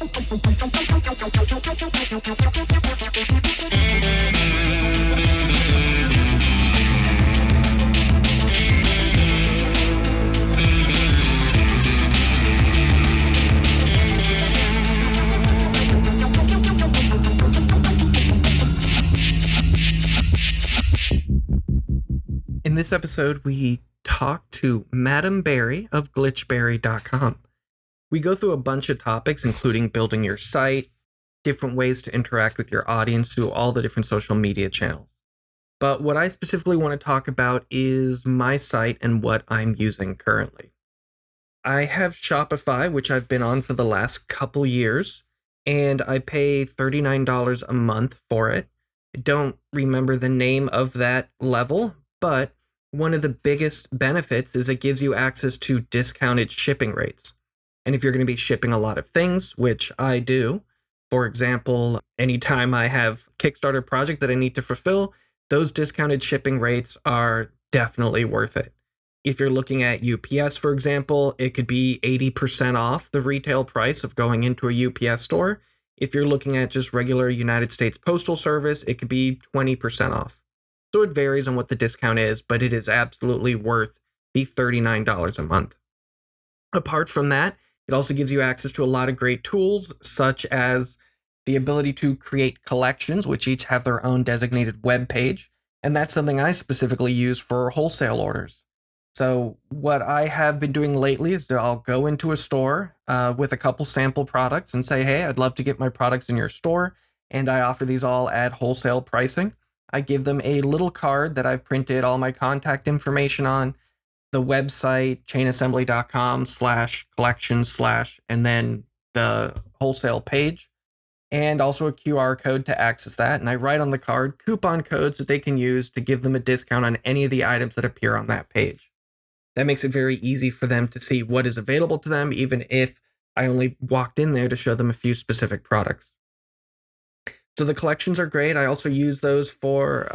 In this episode, we talk to Madam Barry of Glitchberry.com. We go through a bunch of topics, including building your site, different ways to interact with your audience through all the different social media channels. But what I specifically want to talk about is my site and what I'm using currently. I have Shopify, which I've been on for the last couple years, and I pay $39 a month for it. I don't remember the name of that level, but one of the biggest benefits is it gives you access to discounted shipping rates. And if you're going to be shipping a lot of things, which I do, for example, anytime I have a Kickstarter project that I need to fulfill, those discounted shipping rates are definitely worth it. If you're looking at UPS, for example, it could be 80% off the retail price of going into a UPS store. If you're looking at just regular United States Postal Service, it could be 20% off. So it varies on what the discount is, but it is absolutely worth the $39 a month. Apart from that, it also gives you access to a lot of great tools, such as the ability to create collections, which each have their own designated web page. And that's something I specifically use for wholesale orders. So what I have been doing lately is I'll go into a store with a couple sample products and say, hey, I'd love to get my products in your store. And I offer these all at wholesale pricing. I give them a little card that I've printed all my contact information on, the website, chainassembly.com/collection/ and then the wholesale page, and also a QR code to access that. And I write on the card coupon codes that they can use to give them a discount on any of the items that appear on that page. That makes it very easy for them to see what is available to them, even if I only walked in there to show them a few specific products. So the collections are great. I also use those for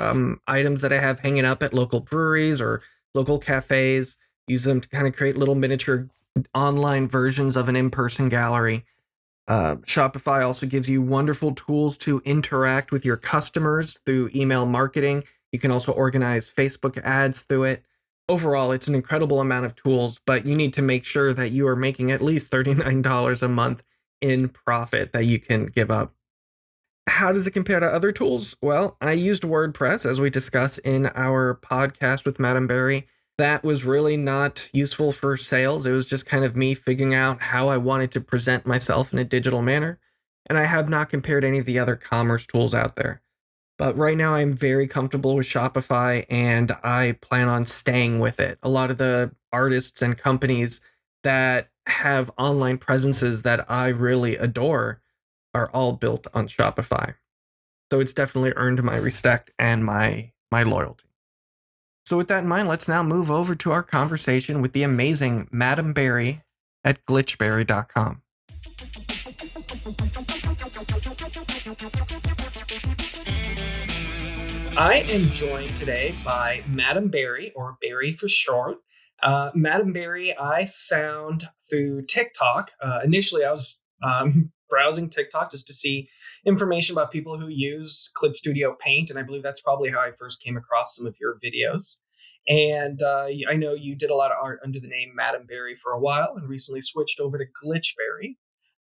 items that I have hanging up at local breweries or local cafes. Use them to kind of create little miniature online versions of an in-person gallery. Shopify also gives you wonderful tools to interact with your customers through email marketing. You can also organize Facebook ads through it. Overall, it's an incredible amount of tools, but you need to make sure that you are making at least $39 a month in profit that you can give up. How does it compare to other tools? Well, I used WordPress, as we discussed in our podcast with Madam Barry. That was really not useful for sales. It was just kind of me figuring out how I wanted to present myself in a digital manner. And I have not compared any of the other commerce tools out there. But right now I'm very comfortable with Shopify and I plan on staying with it. A lot of the artists and companies that have online presences that I really adore are all built on Shopify. So it's definitely earned my respect and my loyalty. So with that in mind, let's now move over to our conversation with the amazing Madam Barry at Glitchberry.com. I am joined today by Madam Barry, or Barry for short. Madam Barry, I found through TikTok. Initially, I was browsing TikTok just to see information about people who use Clip Studio Paint, and I believe that's probably how I first came across some of your videos. And I know you did a lot of art under the name Madam Barry for a while and recently switched over to Glitchberry.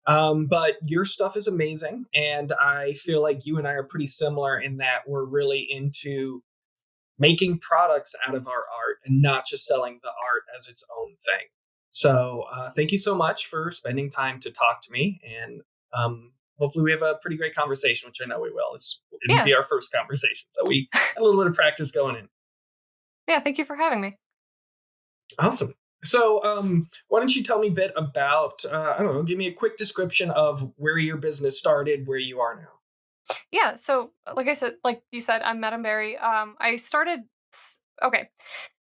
But your stuff is amazing, and I feel like you and I are pretty similar in that we're really into making products out of our art and not just selling the art as its own thing. So thank you so much for spending time to talk to me, and hopefully we have a pretty great conversation, which I know we will. It'll be our first conversation, so we had a little bit of practice going in. Yeah, thank you for having me. Awesome. So why don't you tell me a bit about, give me a quick description of where your business started, where you are now. Yeah, so like you said, I'm Madam Barry.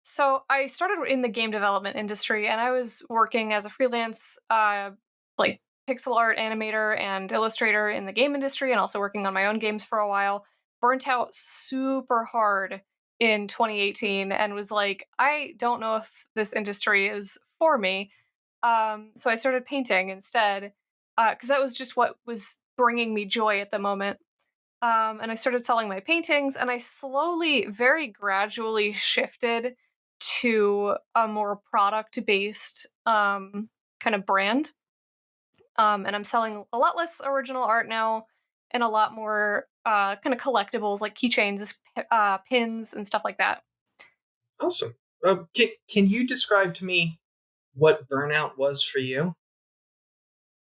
So I started in the game development industry, and I was working as a freelance like pixel art animator and illustrator in the game industry, and also working on my own games for a while. Burnt out super hard in 2018 and was like, I don't know if this industry is for me. So I started painting instead. because that was just what was bringing me joy at the moment. And I started selling my paintings, and I slowly, very gradually shifted to a more product based kind of brand. And I'm selling a lot less original art now and a lot more kind of collectibles like keychains, pins, and stuff like that. Awesome. Can you describe to me what burnout was for you?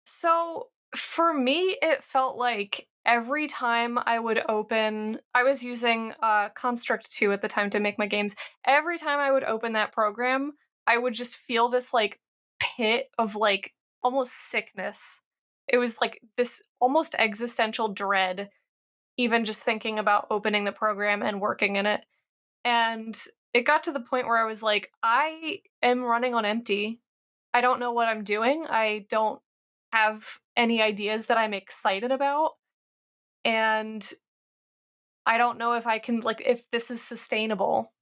So for me, it felt like every time I was using Construct 2 at the time to make my games. Every time I would open that program, I would just feel this like pit of like almost sickness. It was like this almost existential dread, even just thinking about opening the program and working in it. And it got to the point where I was like, I am running on empty. I don't know what I'm doing. I don't have any ideas that I'm excited about. And I don't know if I can, like, if this is sustainable.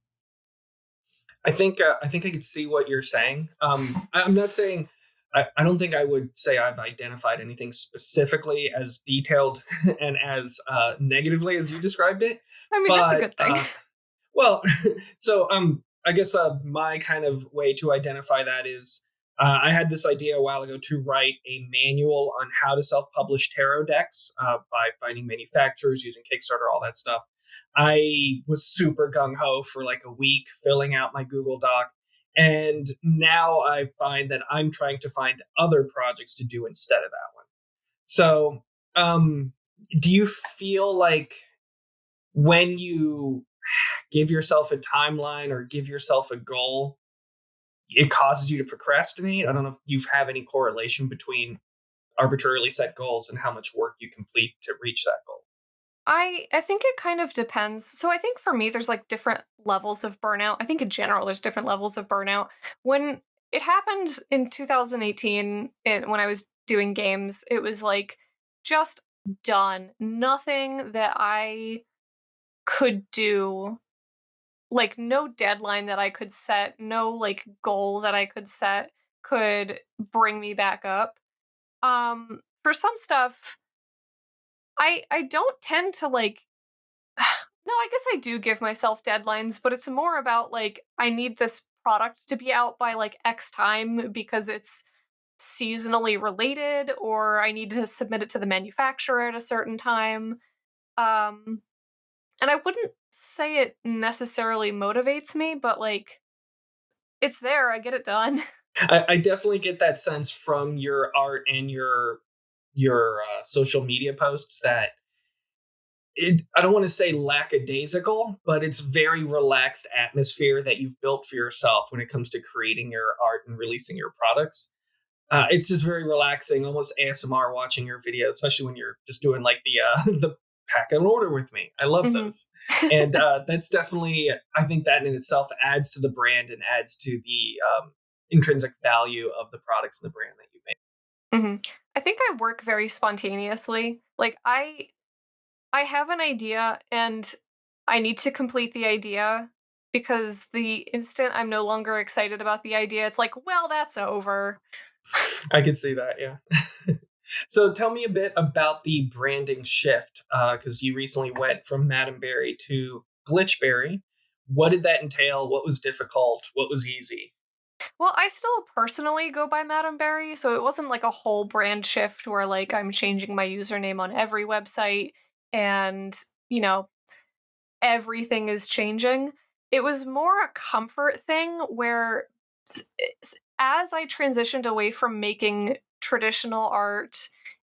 I think I could see what you're saying. I'm not saying I don't think I would say I've identified anything specifically as detailed and as negatively as you described it, I mean, that's a but good thing. well, so I guess my kind of way to identify that is I had this idea a while ago to write a manual on how to self-publish tarot decks by finding manufacturers, using Kickstarter, all that stuff. I was super gung ho for like a week filling out my Google Doc. And now I find that I'm trying to find other projects to do instead of that one. So, um, do you feel like when you give yourself a timeline or give yourself a goal, it causes you to procrastinate? I don't know if you have any correlation between arbitrarily set goals and how much work you complete to reach that goal. I think it kind of depends. So I think for me, there's like different levels of burnout. I think in general, there's different levels of burnout. When it happened in 2018, when I was doing games, it was like just done. Nothing that I could do, like no deadline that I could set, no like goal that I could set could bring me back up. For some stuff, I don't tend to like no, I guess I do give myself deadlines, but it's more about like I need this product to be out by like X time because it's seasonally related or I need to submit it to the manufacturer at a certain time. Um and I wouldn't say it necessarily motivates me, but like it's there, I get it done. I definitely get that sense from your art and your social media posts that I don't want to say lackadaisical, but it's very relaxed atmosphere that you've built for yourself when it comes to creating your art and releasing your products. It's just very relaxing, almost ASMR watching your videos, especially when you're just doing like the the pack an order with me. I love Mhm. those, and that's definitely I think that in itself adds to the brand and adds to the intrinsic value of the products and the brand that you make. Mhm. I think I work very spontaneously. Like I have an idea and I need to complete the idea because the instant I'm no longer excited about the idea, it's like, well, that's over. I can see that, yeah. So tell me a bit about the branding shift, because you recently went from Madam Berry to Glitchberry. What did that entail? What was difficult? What was easy? Well, I still personally go by Madam Berry, so it wasn't like a whole brand shift where like I'm changing my username on every website and, you know, everything is changing. It was more a comfort thing where as I transitioned away from making traditional art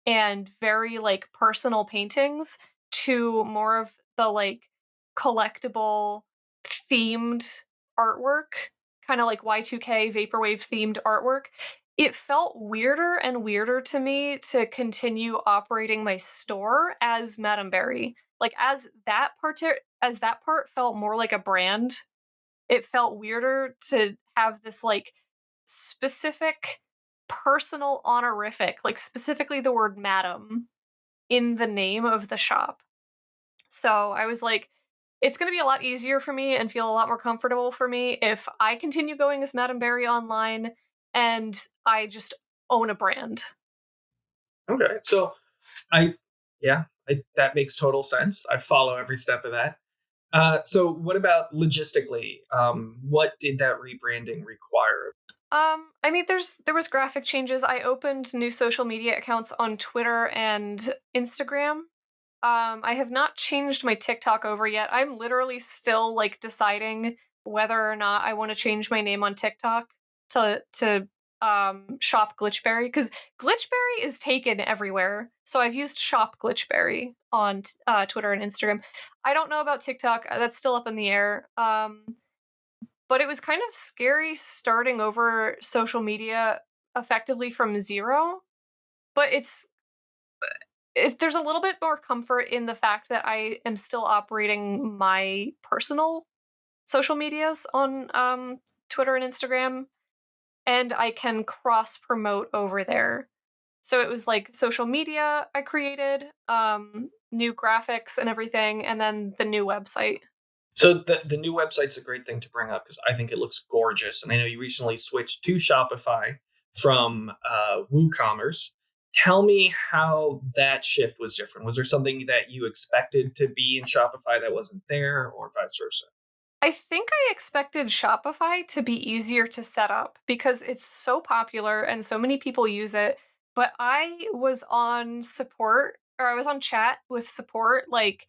and very like personal paintings to more of the like collectible themed artwork, kind of like Y2K vaporwave themed artwork, it felt weirder and weirder to me to continue operating my store as Madame Berry. Like as that part felt more like a brand, it felt weirder to have this like specific personal honorific, like specifically the word madam in the name of the shop. So I was like, it's going to be a lot easier for me and feel a lot more comfortable for me if I continue going as Madame Berry online and I just own a brand. Okay. So I, yeah, that makes total sense. I follow every step of that. So what about logistically? What did that rebranding require? I mean, there was graphic changes. I opened new social media accounts on Twitter and Instagram. I have not changed my TikTok over yet. I'm literally still like deciding whether or not I want to change my name on TikTok to shop Glitchberry, because Glitchberry is taken everywhere. So I've used shop Glitchberry on Twitter and Instagram. I don't know about TikTok. That's still up in the air. But it was kind of scary starting over social media effectively from zero. But there's a little bit more comfort in the fact that I am still operating my personal social medias on Twitter and Instagram, and I can cross promote over there. So it was like social media I created, new graphics and everything, and then the new website. So the new website's a great thing to bring up because I think it looks gorgeous. And I know you recently switched to Shopify from WooCommerce. Tell me how that shift was different. Was there something that you expected to be in Shopify that wasn't there, or vice versa? I think I expected Shopify to be easier to set up because it's so popular and so many people use it. But I was on support, or I was on chat with support like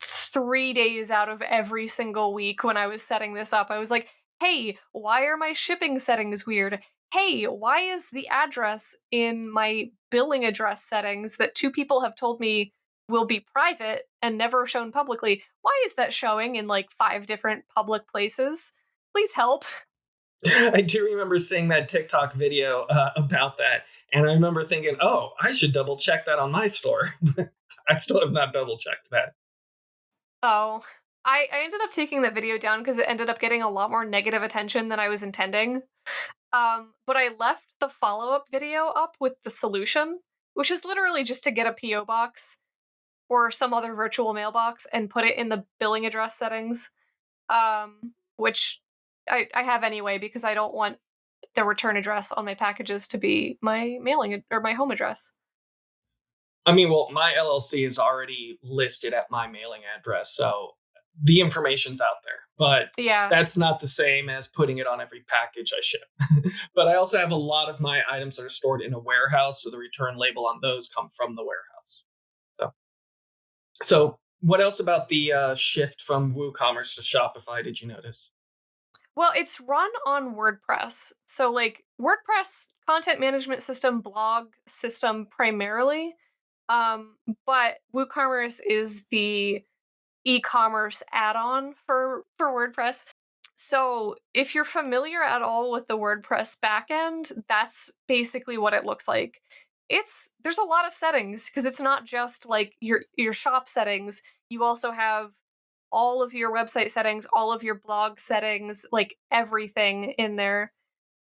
3 days out of every single week when I was setting this up. I was like, hey, why are my shipping settings weird? Hey, why is the address in my billing address settings that two people have told me will be private and never shown publicly? Why is that showing in like 5 different public places? Please help. I do remember seeing that TikTok video about that. And I remember thinking, oh, I should double check that on my store. I still have not double checked that. Oh, I ended up taking that video down because it ended up getting a lot more negative attention than I was intending. But I left the follow-up video up with the solution, which is literally just to get a PO box or some other virtual mailbox and put it in the billing address settings. Which I have anyway because I don't want the return address on my packages to be my or my home address. I mean, well, my LLC is already listed at my mailing address, so the information's out there. But Yeah. that's not the same as putting it on every package I ship. But I also have a lot of my items that are stored in a warehouse, so the return label on those come from the warehouse. So, so what else about the shift from WooCommerce to Shopify did you notice? Well, it's run on WordPress. So like WordPress content management system, blog system primarily. Um, but WooCommerce is the e-commerce add-on for WordPress. So, if you're familiar at all with the WordPress backend, that's basically what it looks like. There's a lot of settings because it's not just like your shop settings. You also have all of your website settings, all of your blog settings, like everything in there.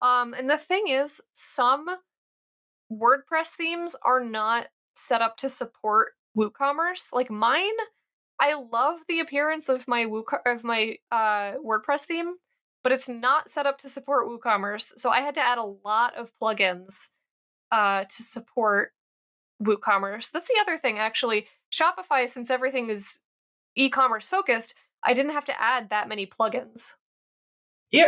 And the thing is, some WordPress themes are not set up to support WooCommerce. Like mine, I love the appearance of my WordPress theme, but it's not set up to support WooCommerce. So I had to add a lot of plugins to support WooCommerce. That's the other thing, actually. Shopify, since everything is e-commerce focused, I didn't have to add that many plugins. Yeah,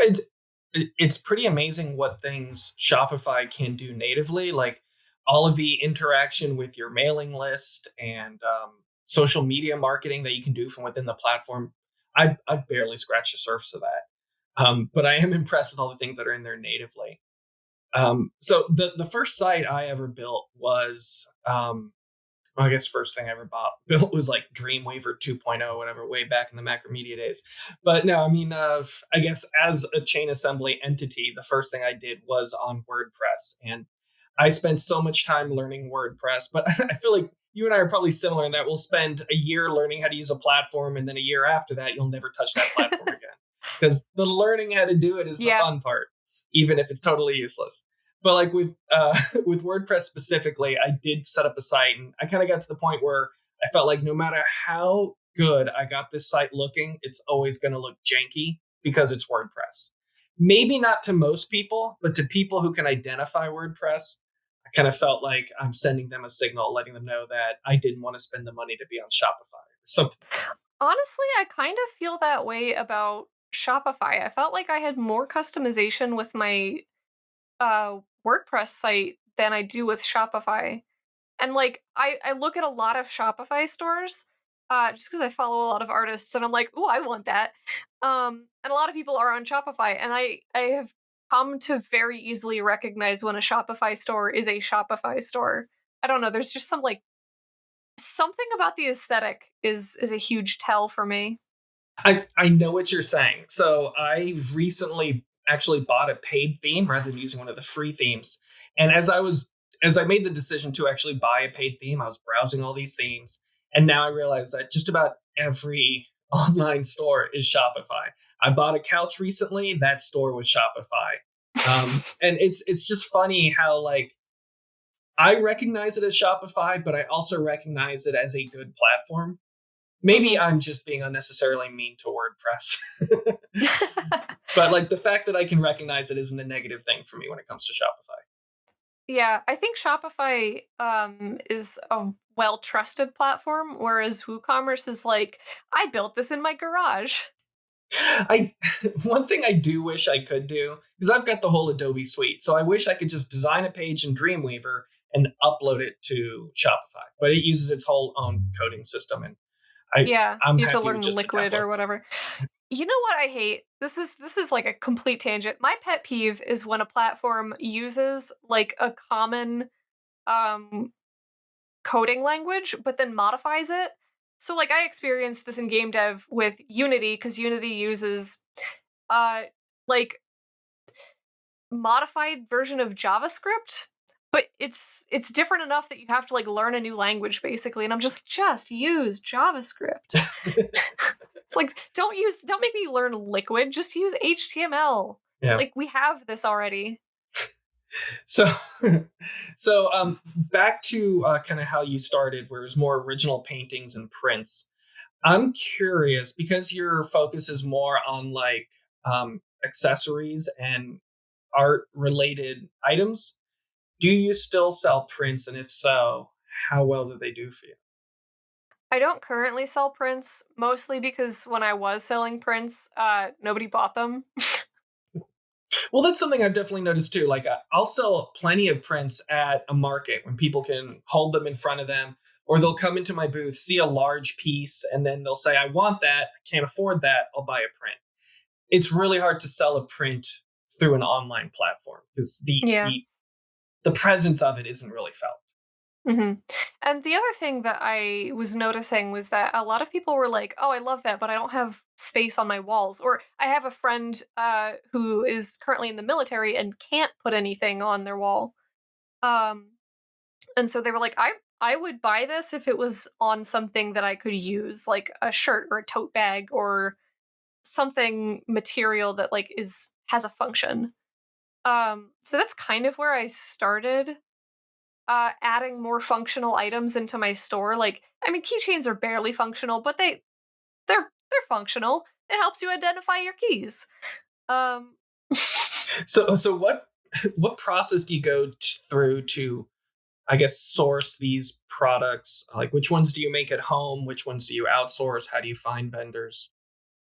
it's pretty amazing what things Shopify can do natively. Like all of the interaction with your mailing list and social media marketing that you can do from within the platform. I've barely scratched the surface of that, but I am impressed with all the things that are in there natively. So the first site I ever built was well, I guess first thing I ever built was like Dreamweaver 2.0, whatever, way back in the Macromedia days. But no, I mean, I guess as a chain assembly entity, the first thing I did was on WordPress, and I spent so much time learning WordPress. But I feel like you and I are probably similar in that we'll spend a year learning how to use a platform, and then a year after that, you'll never touch that platform again because the learning how to do it is the Yeah. fun part, even if it's totally useless. But like with with WordPress specifically, I did set up a site, and I kind of got to the point where I felt like no matter how good I got this site looking, it's always going to look janky because it's WordPress. Maybe not to most people, but to people who can identify WordPress, I kind of felt like I'm sending them a signal, letting them know that I didn't want to spend the money to be on Shopify or something like that. Honestly, I kind of feel that way about Shopify. I felt like I had more customization with my WordPress site than I do with Shopify. And like I look at a lot of Shopify stores just because I follow a lot of artists and I'm like, "Ooh, I want that." And a lot of people are on Shopify and I have come to very easily recognize when a Shopify store is a Shopify store. I don't know, there's just some like something about the aesthetic is a huge tell for me. I know what you're saying. So I recently actually bought a paid theme rather than using one of the free themes. And as I made the decision to actually buy a paid theme, I was browsing all these themes, and now I realize that just about every online store is Shopify. I bought a couch recently, that store was Shopify. And it's just funny how like I recognize it as Shopify, but I also recognize it as a good platform. Maybe Mhm. I'm just being unnecessarily mean to WordPress. But like the fact that I can recognize it isn't a negative thing for me when it comes to Shopify. Yeah, I think Shopify is a well trusted platform, whereas WooCommerce is like, I built this in my garage. I one thing I do wish I could do is I've got the whole Adobe suite. So I wish I could just design a page in Dreamweaver and upload it to Shopify. But it uses its whole own coding system, and I Yeah, I'm you have to happy with learn just the Liquid or templates. whatever. You know what I hate? This is like a complete tangent. My pet peeve is when a platform uses like a common um coding language but then modifies it. So like I experienced this in game dev with Unity cuz Unity uses uh like modified version of JavaScript, but it's different enough that you have to like learn a new language basically and I'm just like just use JavaScript. It's like don't make me learn Liquid, just use HTML. Yeah. Like we have this already. So, so back to kind of how you started, where it was more original paintings and prints. I'm curious because your focus is more on like accessories and art related items. Do you still sell prints? And if so, how well do they do for you? I don't currently sell prints, mostly because when I was selling prints, nobody bought them. Well, that's something I've definitely noticed too. Like, I'll sell plenty of prints at a market when people can hold them in front of them, or they'll come into my booth, see a large piece, and then they'll say, I want that. I can't afford that. I'll buy a print. It's really hard to sell a print through an online platform because Yeah. the presence of it isn't really felt. hmm And the other thing that I was noticing was that a lot of people were like, "Oh, I love that, but I don't have space on my walls." Or I have a friend who is currently in the military and can't put anything on their wall. Um, and so they were like, I would buy this if it was on something that I could use, like a shirt or a tote bag or something material that like is has a function." So that's kind of where I started adding more functional items into my store. Like, I mean, keychains are barely functional, but they're functional. It helps you identify your keys. Um, So what process do you go through to, I guess, source these products? Like, which ones do you make at home? Which ones do you outsource? How do you find vendors?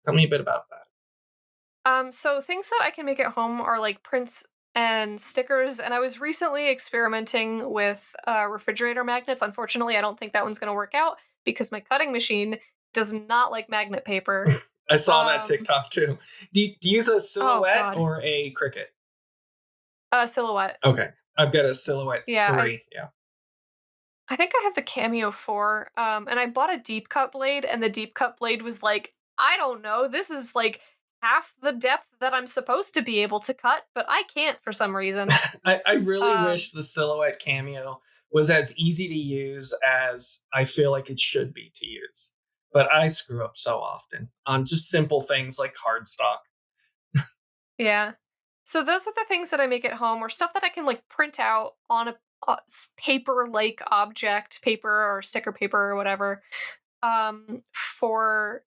Tell me a bit about that. so things that I can make at home are like prints and stickers. And I was recently experimenting with refrigerator magnets. Unfortunately, I don't think that one's going to work out because my cutting machine does not like magnet paper. I saw that Um, TikTok too. Do you use a oh Silhouette God, or a Cricut? silhouette. Okay, I've got a Silhouette Yeah, 3. Yeah. I think I have the Cameo 4, and I bought a deep cut blade, and the deep cut blade was like, I don't know, this is like half the depth that I'm supposed to be able to cut, but I can't for some reason. I really Um, wish the Silhouette Cameo was as easy to use as I feel like it should be to use. But I screw up so often on just simple things like cardstock. yeah. So those are the things that I make at home, or stuff that I can like print out on a paper-like object, paper or sticker paper or whatever. For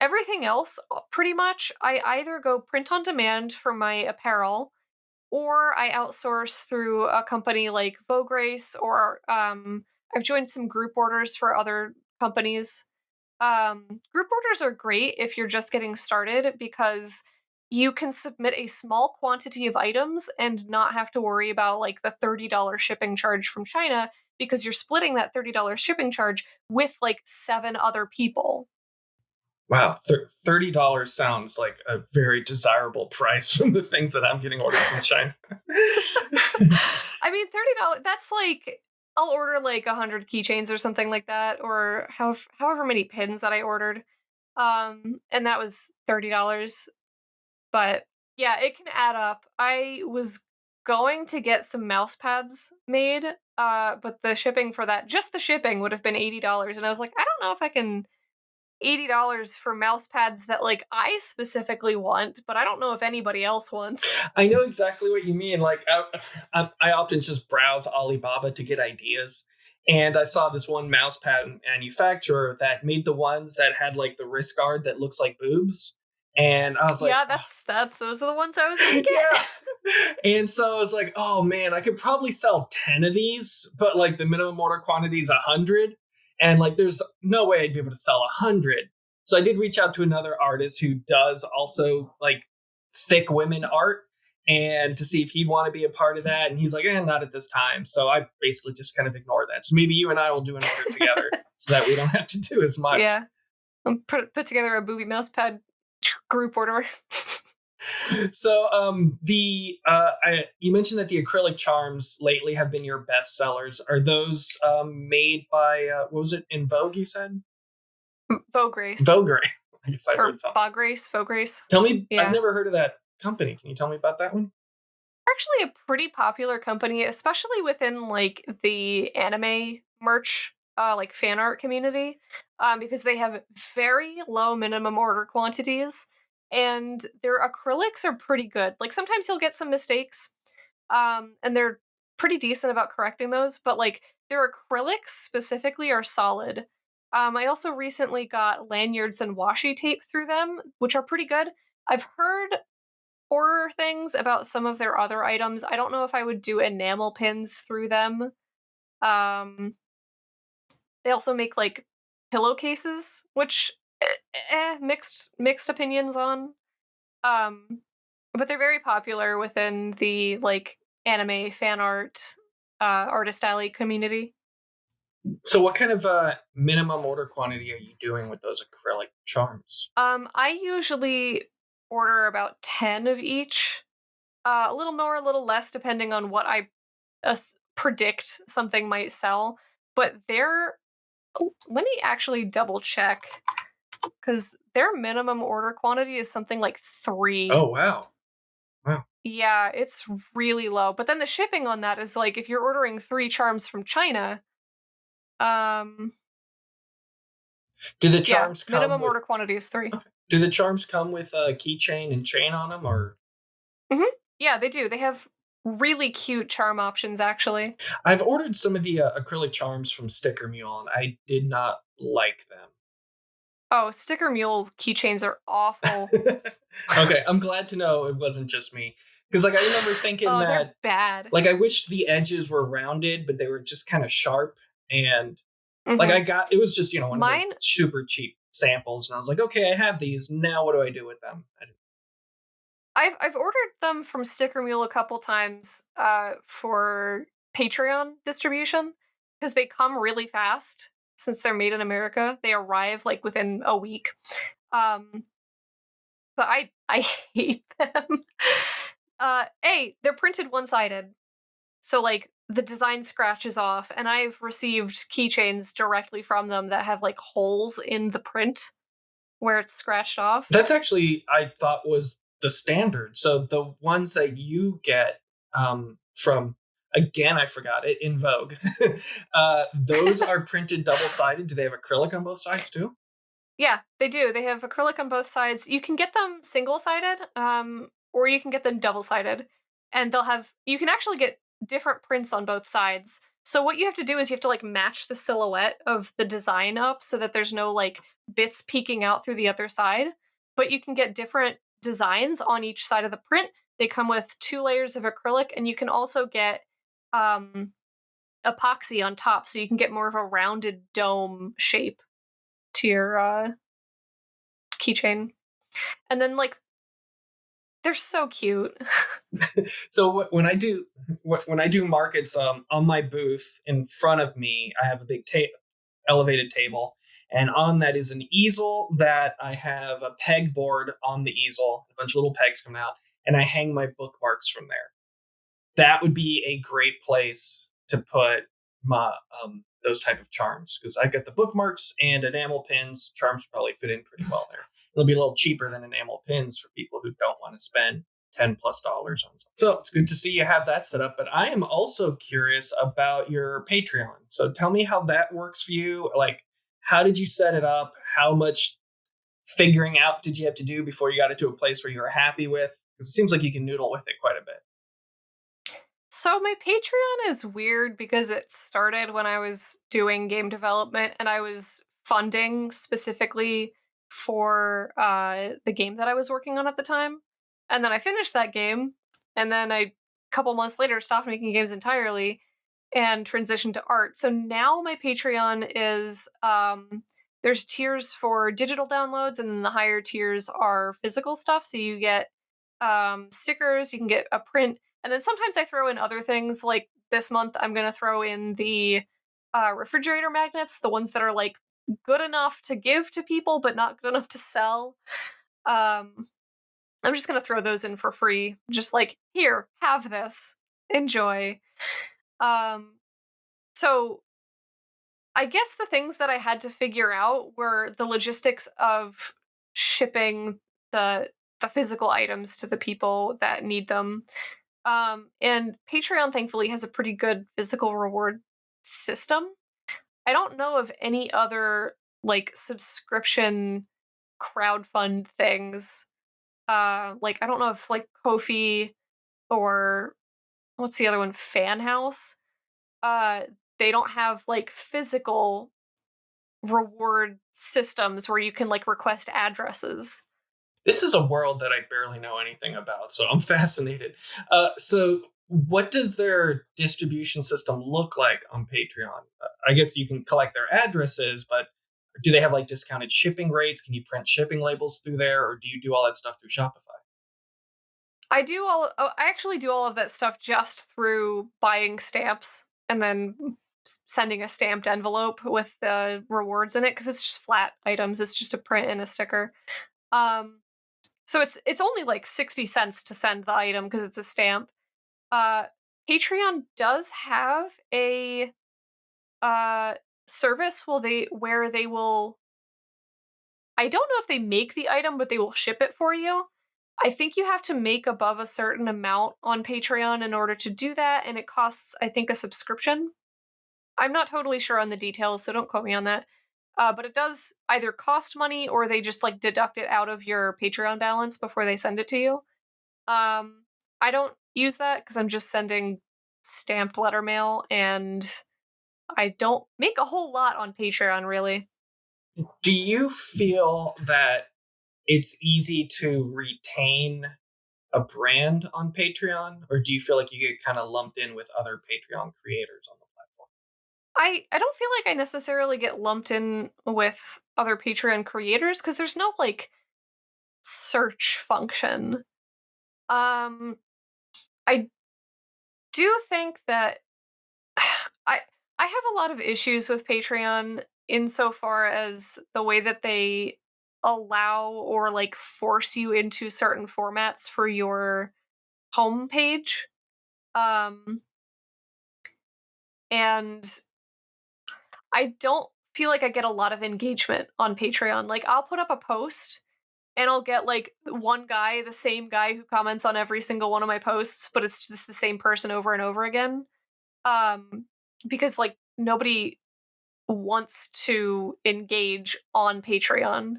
everything else, pretty much, I either go print on demand for my apparel, or I outsource through a company like Vograce, or I've joined some group orders for other companies. Group orders are great if you're just getting started because you can submit a small quantity of items and not have to worry about like the $30 shipping charge from China because you're splitting that $30 shipping charge with like 7 other people. Wow, $30 sounds like a very desirable price from the things that I'm getting ordered from China. I mean, $30, that's like, I'll order like 100 keychains or something like that, or however many pins that I ordered. And that was $30. But yeah, it can add up. I was going to get some mouse pads made, but the shipping for that, just the shipping would have been $80. And I was like, I don't know if I can $80 for mouse pads that like I specifically want, but I don't know if anybody else wants. I know exactly what you mean. Like, I often just browse Alibaba to get ideas. And I saw this one mouse pad manufacturer that made the ones that had like the wrist guard that looks like boobs. And I was like, Yeah, that's those are the ones I was gonna get. yeah. And so I was like, oh man, I could probably sell 10 of these, but like the minimum order quantity is 100. And like, there's no way I'd be able to sell 100. So I did reach out to another artist who does also like thick women art and to see if he'd want to be a part of that. And he's like, not at this time. So I basically just kind of ignore that. So maybe you and I will do an order together so that we don't have to do as much. Yeah. Put together a booby mouse pad group order. So you mentioned that the acrylic charms lately have been your best sellers. Are those made by what was it, In Vogue, you said? Vograce. Vograce. I guess I heard something. Vograce. Tell me, Yeah. I've never heard of that company. Can you tell me about that one? Actually a pretty popular company, especially within like the anime merch like fan art community, because they have very low minimum order quantities and their acrylics are pretty good. Like sometimes you'll get some mistakes, and they're pretty decent about correcting those, but like their acrylics specifically are solid. I also recently got lanyards and washi tape through them, which are pretty good. I've heard horror things about some of their other items. I don't know if I would do enamel pins through them. They also make like pillowcases, which mixed opinions on. But they're very popular within the like anime fan art artist alley community. So what kind of minimum order quantity are you doing with those acrylic charms? I usually order about 10 of each. A little more, a little less, depending on what I predict something might sell. But let me actually double check, because their minimum order quantity is something like 3. Oh, wow. Wow. Yeah, it's really low. But then the shipping on that is like, if you're ordering 3 charms from China, do the charms come minimum with, order quantity is 3. Okay. Do the charms come with a keychain and chain on them, or? Mm-hmm. Yeah, they do. They have really cute charm options, actually. I've ordered some of the acrylic charms from Sticker Mule, and I did not like them. Oh, Sticker Mule keychains are awful. Okay, I'm glad to know it wasn't just me. Because like I remember thinking that they're bad. Like I wished the edges were rounded, but they were just kind of sharp. And Mm-hmm. like it was just, one of the super cheap samples. And I was like, okay, I have these. Now what do I do with them? I've ordered them from Sticker Mule a couple times for Patreon distribution, because they come really fast since they're made in America. They arrive like within a week. But I hate them. They're printed one-sided. So like the design scratches off, and I've received keychains directly from them that have like holes in the print where it's scratched off. That's actually, I thought, was the standard. So the ones that you get from, again, I forgot it, In Vogue, those are printed double-sided. Do they have acrylic on both sides too? Yeah, they do. They have acrylic on both sides. You can get them single-sided, or you can get them double-sided. And you can actually get different prints on both sides. So what you have to do is you have to like match the silhouette of the design up so that there's no like bits peeking out through the other side. But you can get different designs on each side of the print, They come with 2 layers of acrylic, and you can also get epoxy on top, so you can get more of a rounded dome shape to your keychain. And then like they're so cute. So when I do markets, on my booth in front of me, I have a big elevated table, and on that is an easel that I have a pegboard on the easel, a bunch of little pegs come out, and I hang my bookmarks from there. That would be a great place to put my those type of charms, because I got the bookmarks and enamel pins. Charms probably fit in pretty well there. It'll be a little cheaper than enamel pins for people who don't want to spend $10+ on something. So it's good to see you have that set up. But I am also curious about your Patreon. So tell me how that works for you. Like, how did you set it up? How much figuring out did you have to do before you got it to a place where you were happy with? Because it seems like you can noodle with it quite a bit. So my Patreon is weird because it started when I was doing game development and I was funding specifically for the game that I was working on at the time. And then I finished that game, and then a couple months later stopped making games entirely and transitioned to art. So now my Patreon is there's tiers for digital downloads, and then the higher tiers are physical stuff. So you get stickers, you can get a print, and then sometimes I throw in other things. Like this month, I'm going to throw in the refrigerator magnets, the ones that are like good enough to give to people, but not good enough to sell. Um, I'm just going to throw those in for free. Just like, here, have this. Enjoy. Um, so I guess the things that I had to figure out were the logistics of shipping the physical items to the people that need them. And Patreon thankfully has a pretty good physical reward system. I don't know of any other like subscription crowdfund things. Like I don't know if like Ko-fi or what's the other one? Fan House. Uh, they don't have like physical reward systems where you can like request addresses. This is a world that I barely know anything about, so I'm fascinated. So, what does their distribution system look like on Patreon? I guess you can collect their addresses, but do they have like discounted shipping rates? Can you print shipping labels through there, or do you do all that stuff through Shopify? I actually do all of that stuff just through buying stamps and then sending a stamped envelope with the rewards in it because it's just flat items. It's just a print and a sticker. Um, so it's only like 60 cents to send the item because it's a stamp. Uh, Patreon does have a uh service where they will, I don't know if they make the item, but they will ship it for you. I think you have to make above a certain amount on Patreon in order to do that, and it costs, I think, a subscription. I'm not totally sure on the details, so don't quote me on that. But it does either cost money or they just like deduct it out of your Patreon balance before they send it to you. I don't use that because I'm just sending stamped letter mail, and I don't make a whole lot on Patreon, really. Do you feel that it's easy to retain a brand on Patreon, or do you feel like you get kind of lumped in with other Patreon creators on the platform? I don't feel like I necessarily get lumped in with other Patreon creators because there's no like search function. Um, I do think that I I have a lot of issues with Patreon insofar as the way that they allow or like force you into certain formats for your homepage. Um, and I don't feel like I get a lot of engagement on Patreon. Like I'll put up a post and I'll get like one guy, the same guy who comments on every single one of my posts, but it's just the same person over and over again. Um, because like nobody wants to engage on Patreon.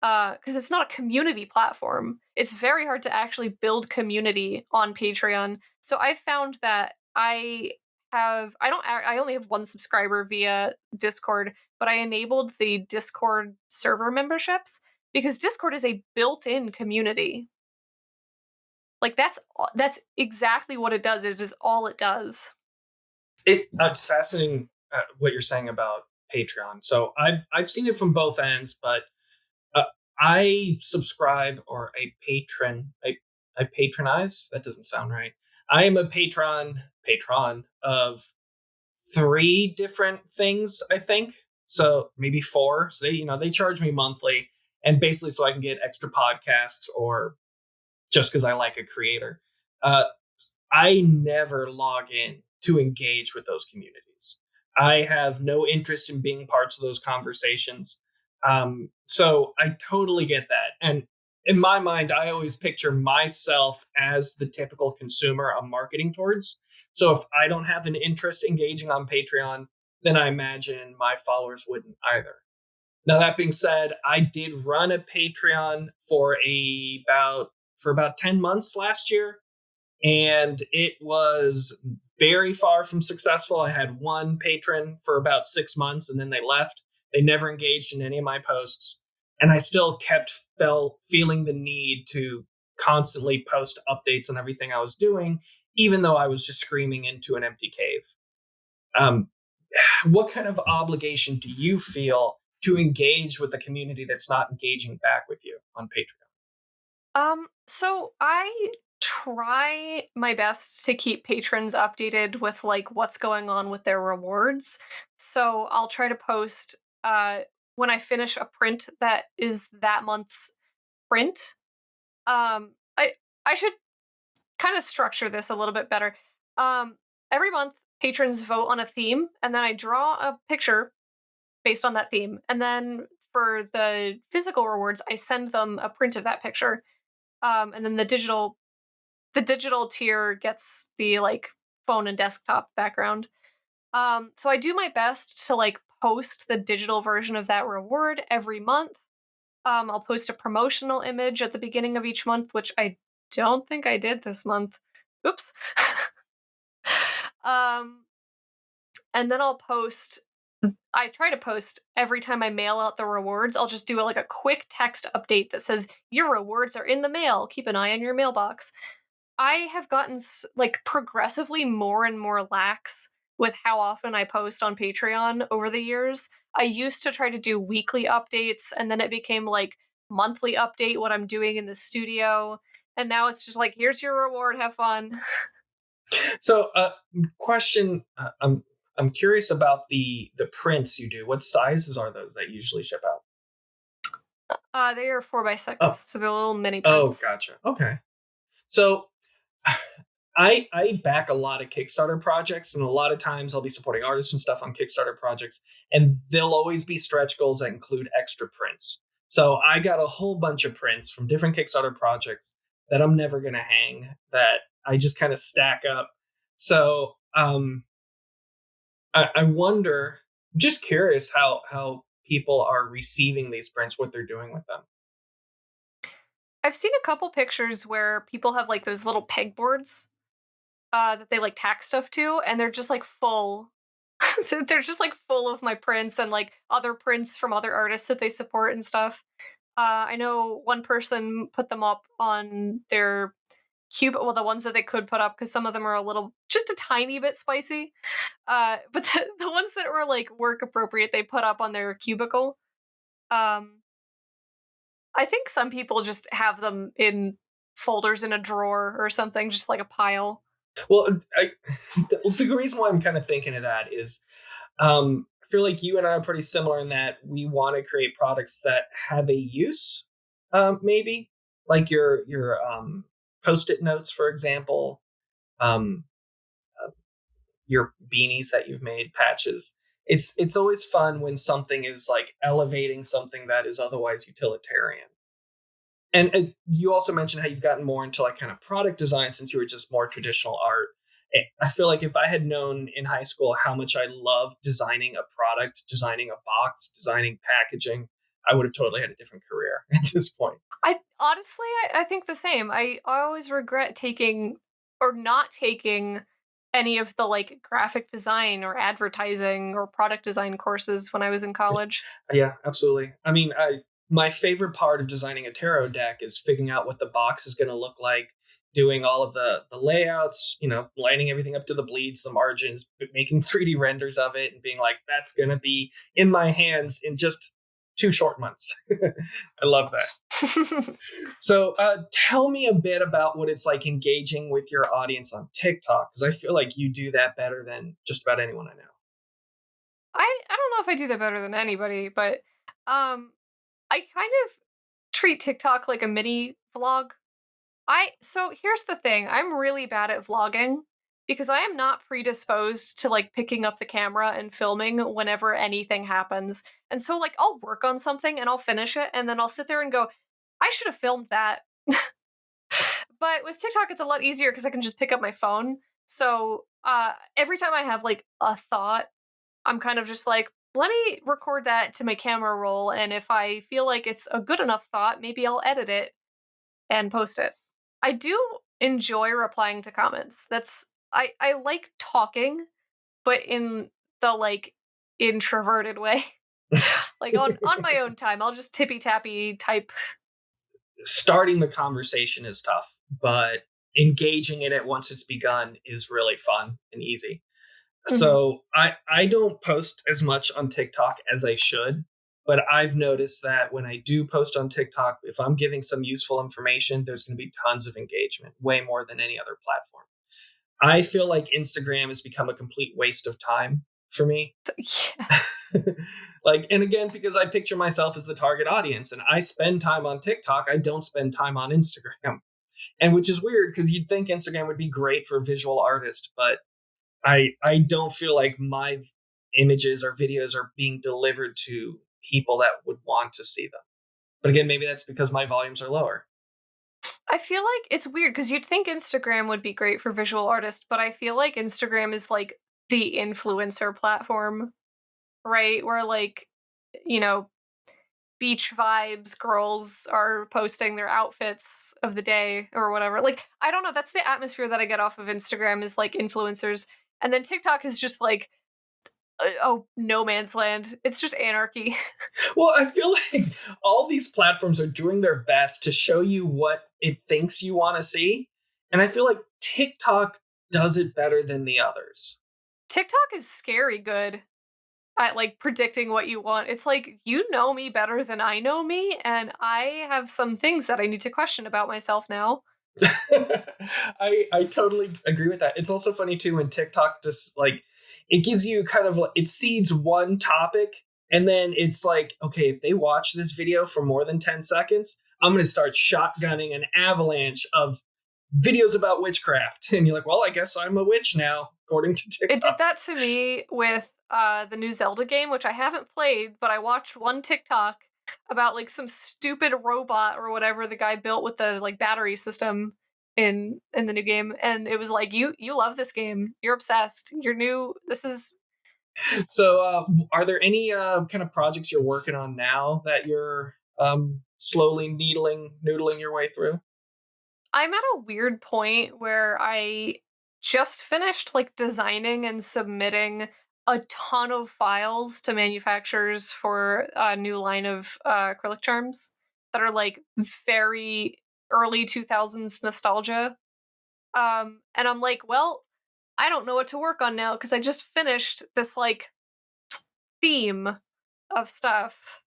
Because it's not a community platform. It's very hard to actually build community on Patreon. So I found that I only have one subscriber via Discord, but I enabled the Discord server memberships because Discord is a built-in community. Like that's exactly what it does. It is all it does. It's fascinating what you're saying about Patreon. So I've seen it from both ends, but uh, I subscribe or a patron. I patronize. That doesn't sound right. I am a patron of three different things, I think. So maybe four. So they charge me monthly, and basically so I can get extra podcasts or just because I like a creator. Uh, I never log in to engage with those communities. I have no interest in being parts of those conversations. So I totally get that. And in my mind, I always picture myself as the typical consumer I'm marketing towards. So if I don't have an interest engaging on Patreon, then I imagine my followers wouldn't either. Now that being said, I did run a Patreon for about 10 months last year, and it was very far from successful. I had one patron for about 6 months and then they left. They never engaged in any of my posts. And I still feeling the need to constantly post updates on everything I was doing, even though I was just screaming into an empty cave. Um, what kind of obligation do you feel to engage with the community that's not engaging back with you on Patreon? So I try my best to keep patrons updated with like what's going on with their rewards. So I'll try to post when I finish a print that is that month's print. I should kind of structure this a little bit better. Um every month patrons vote on a theme and then I draw a picture based on that theme. And then for the physical rewards, I send them a print of that picture. And then the digital tier gets the like phone and desktop background. So I do my best to like post the digital version of that reward every month. I'll post a promotional image at the beginning of each month, which I don't think I did this month. Oops. um, and then I try to post every time I mail out the rewards. I'll just do like a quick text update that says, your rewards are in the mail. Keep an eye on your mailbox. I have gotten like progressively more and more lax with how often I post on Patreon over the years. I used to try to do weekly updates and then it became like monthly update what I'm doing in the studio. And now it's just like, here's your reward, have fun. So, question: I'm curious about the prints you do. What sizes are those that you usually ship out? They are 4x6, Oh, so they're little mini oh, prints. gotcha. Okay. So, I back a lot of Kickstarter projects, and a lot of times I'll be supporting artists and stuff on Kickstarter projects, and there'll always be stretch goals that include extra prints. So I got a whole bunch of prints from different Kickstarter projects that I'm never gonna hang, that I just kind of stack up. So I wonder, just curious how people are receiving these prints, what they're doing with them. I've seen a couple pictures where people have like those little pegboards that they like tack stuff to, and they're just like full. They're just like full of my prints and like other prints from other artists that they support and stuff. I know one person put them up on their cube, well, the ones that they could put up because some of them are a little, just a tiny bit spicy. But the ones that were like work appropriate, they put up on their cubicle. Um, I think some people just have them in folders in a drawer or something, just like a pile. Well, the reason why I'm kind of thinking of that is I feel like you and I are pretty similar in that we want to create products that have a use, maybe like your post-it notes, for example, um, uh, your beanies that you've made, patches. It's always fun when something is like elevating something that is otherwise utilitarian. And you also mentioned how you've gotten more into like kind of product design since you were just more traditional art. I feel like if I had known in high school how much I love designing a product, designing a box, designing packaging, I would have totally had a different career at this point. I honestly, I think the same. I always regret taking or not taking any of the like graphic design or advertising or product design courses when I was in college. Yeah, absolutely. I mean, my favorite part of designing a tarot deck is figuring out what the box is going to look like, doing all of the layouts, lining everything up to the bleeds, the margins, making 3D renders of it, and being like, that's going to be in my hands in just 2 short months. I love that. So tell me a bit about what it's like engaging with your audience on TikTok, because I feel like you do that better than just about anyone I know. I don't know if I do that better than anybody, but I kind of treat TikTok like a mini vlog. So here's the thing. I'm really bad at vlogging because I am not predisposed to like picking up the camera and filming whenever anything happens. And so like I'll work on something and I'll finish it and then I'll sit there and go, I should have filmed that. But with TikTok it's a lot easier because I can just pick up my phone. So every time I have like a thought, I'm kind of just like, let me record that to my camera roll, and if I feel like it's a good enough thought, maybe I'll edit it and post it. I do enjoy replying to comments. I like talking, but in the like introverted way. Like on my own time. I'll just tippy tappy type. Starting the conversation is tough, but engaging in it once it's begun is really fun and easy. So I don't post as much on TikTok as I should, but I've noticed that when I do post on TikTok, if I'm giving some useful information, there's going to be tons of engagement, way more than any other platform. I feel like Instagram has become a complete waste of time for me. Yes. And again, because I picture myself as the target audience and I spend time on TikTok, I don't spend time on Instagram. And which is weird because you'd think Instagram would be great for visual artists, but I don't feel like my images or videos are being delivered to people that would want to see them. But again, maybe that's because my volumes are lower. I feel like it's weird because you'd think Instagram would be great for visual artists, but I feel like Instagram is like the influencer platform, right? Where like, you know, beach vibes girls are posting their outfits of the day or whatever. Like, I don't know, that's the atmosphere that I get off of Instagram is like influencers. And then TikTok is just like no man's land. It's just anarchy. Well, I feel like all these platforms are doing their best to show you what it thinks you want to see. And I feel like TikTok does it better than the others. TikTok is scary good at like predicting what you want. It's like, you know me better than I know me, and I have some things that I need to question about myself now. I totally agree with that. It's also funny too when TikTok just like it gives you kind of it seeds one topic and then it's like, okay, if they watch this video for more than 10 seconds, I'm going to start shotgunning an avalanche of videos about witchcraft. And you're like, well, I guess I'm a witch now, according to TikTok. It did that to me with the new Zelda game, which I haven't played, but I watched one TikTok about like some stupid robot or whatever the guy built with the like battery system in the new game, and it was like, you love this game, you're obsessed, you're new, this is. So are there any kind of projects you're working on now that you're slowly noodling your way through? I'm at a weird point where I just finished like designing and submitting a ton of files to manufacturers for a new line of acrylic charms that are like very early 2000s nostalgia. And I'm like, well, I don't know what to work on now because I just finished this like theme of stuff.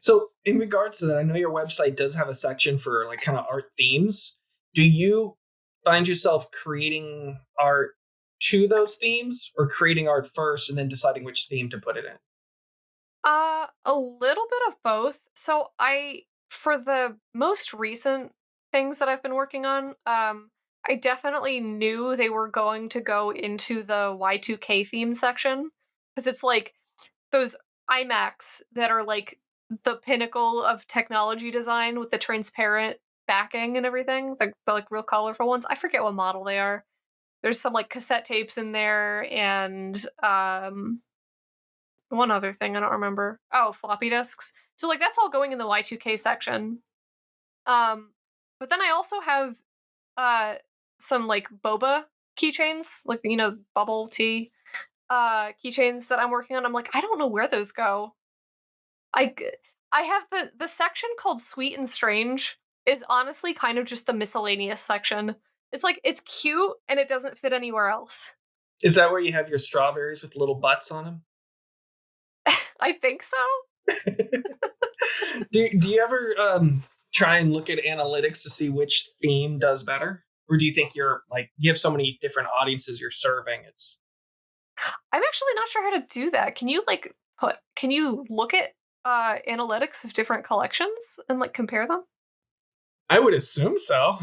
So in regards to that, I know your website does have a section for like kind of art themes. Do you find yourself creating art to those themes or creating art first and then deciding which theme to put it in? A little bit of both. So for the most recent things that I've been working on, I definitely knew they were going to go into the Y2K theme section because it's like those iMacs that are like the pinnacle of technology design with the transparent backing and everything, the like real colorful ones. I forget what model they are. There's some like cassette tapes in there and one other thing I don't remember. Oh, floppy disks. So like that's all going in the Y2K section. But then I also have some like boba keychains, like bubble tea keychains that I'm working on. I'm like, I don't know where those go. I have the section called Sweet and Strange is honestly kind of just the miscellaneous section. It's like, it's cute and it doesn't fit anywhere else. Is that where you have your strawberries with little butts on them? I think so. Do you ever try and look at analytics to see which theme does better? Or do you think you're like, you have so many different audiences you're serving? I'm actually not sure how to do that. Can you can you look at analytics of different collections and like compare them? I would assume so.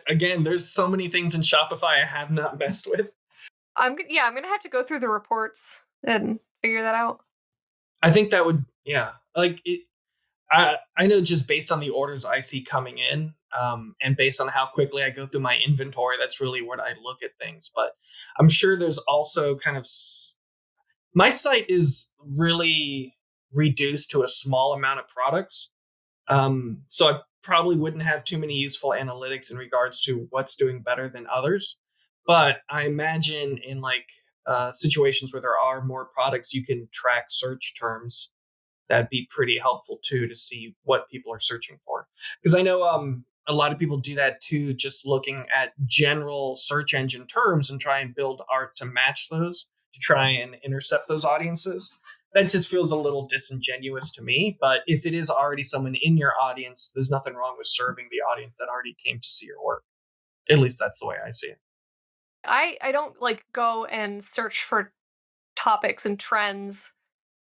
Again, there's so many things in Shopify I have not messed with. I'm gonna have to go through the reports and figure that out. I think that would, yeah, like it. I know just based on the orders I see coming in, and based on how quickly I go through my inventory, that's really where I look at things. But I'm sure there's also kind of my site is really reduced to a small amount of products, so I probably wouldn't have too many useful analytics in regards to what's doing better than others. But I imagine in like situations where there are more products, you can track search terms. That'd be pretty helpful too, to see what people are searching for. Because I know a lot of people do that too, just looking at general search engine terms and try and build art to match those, to try and intercept those audiences. That just feels a little disingenuous to me. But if it is already someone in your audience, there's nothing wrong with serving the audience that already came to see your work. At least that's the way I see it. I don't like go and search for topics and trends.